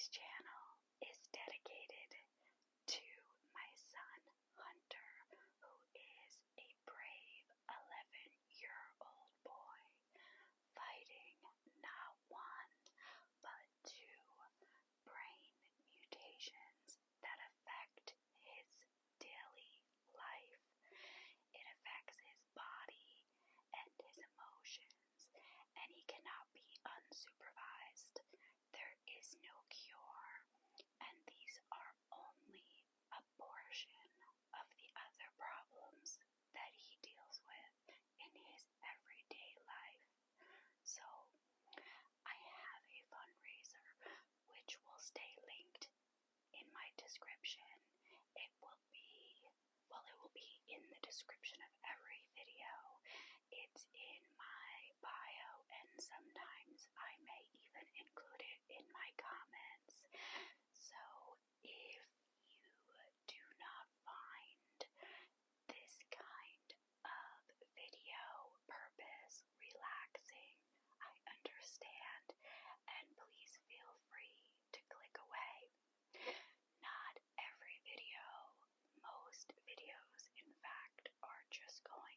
This channel is dedicated to my son, Hunter, who is a brave 11-year-old boy fighting not one, but two brain mutations that affect his daily life. It affects his body and his emotions, and he cannot be unsupervised. There is no cure, and these are only a portion of the other problems that he deals with in his everyday life. So, I have a fundraiser which will stay linked in my description. It will be in the description of every video. It's in my bio, and sometimes I may even include it in my comments. So if you do not find this kind of video purpose relaxing, I understand, and please feel free to click away. Not every video, most videos in fact, are just going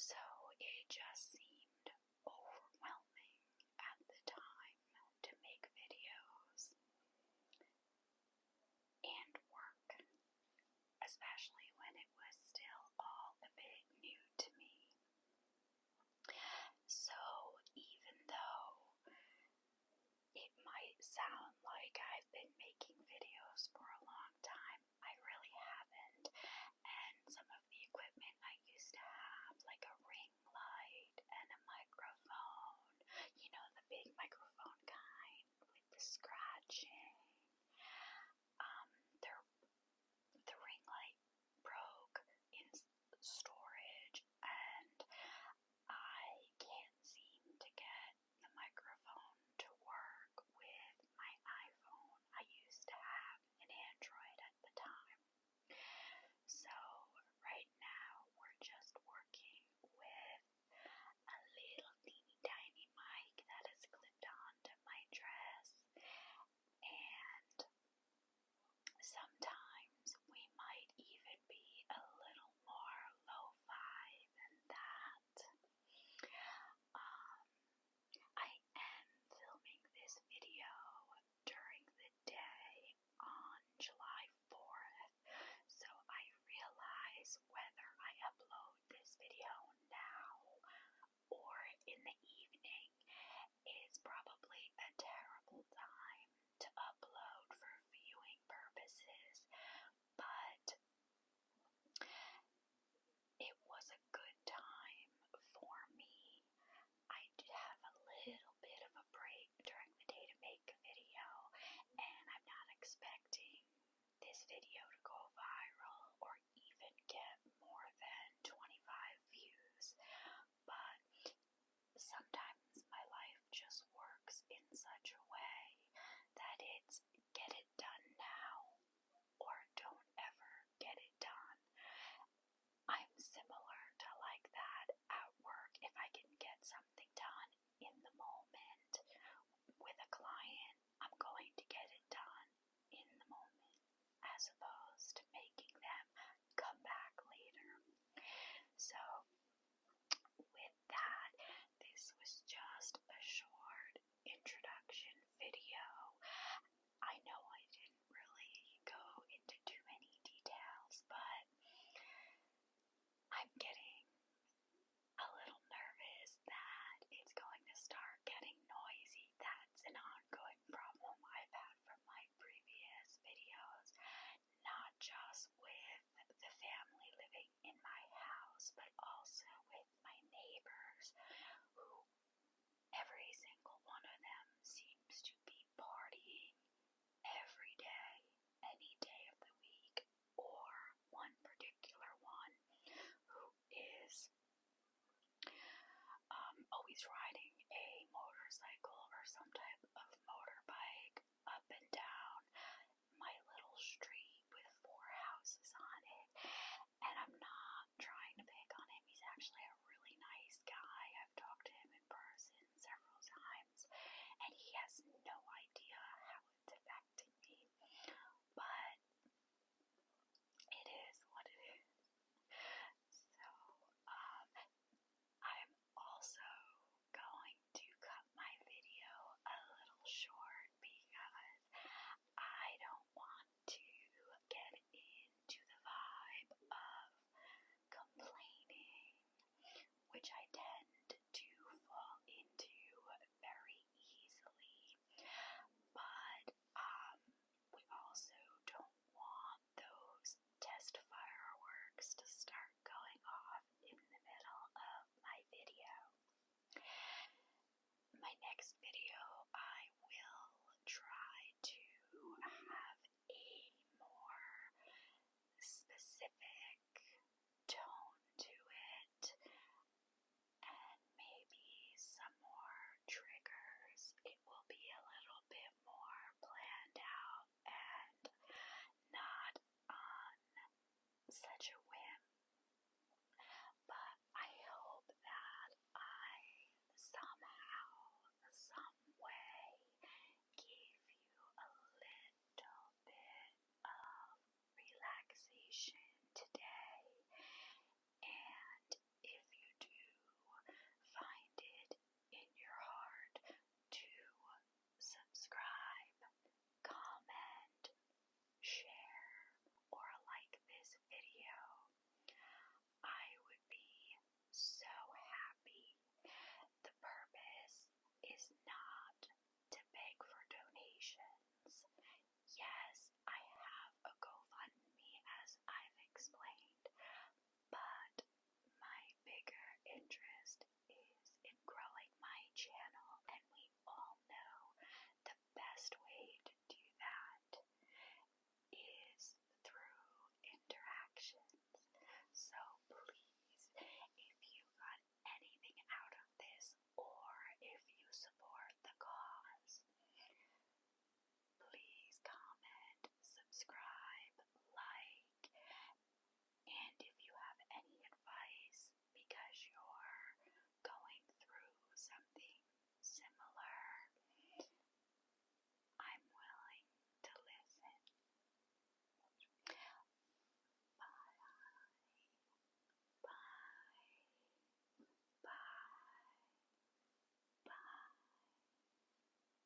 So it just seemed overwhelming at the time to make videos and work, especially when it was still all a bit new to me. So even though it might sound like I've been making videos for a long time, I really haven't. And some of the equipment I used to have, like a ring light and a microphone, you know, the big microphone kind with the scratching. The ring light broke in storage, and I can't seem to get the microphone to work with my iPhone. I used to have an Android at the time. So right now we're just working with a little teeny tiny mic that is clipped onto my dress, and sometimes we might even be a little more lo-fi than that. I am filming this video during the day on July 4th, so I realize whether I upload this video now or in the evening is probably a terrible time to upload for viewing purposes, but it was a good time for me. I did have a little bit of a break during the day to make a video, and I'm not expecting this video to go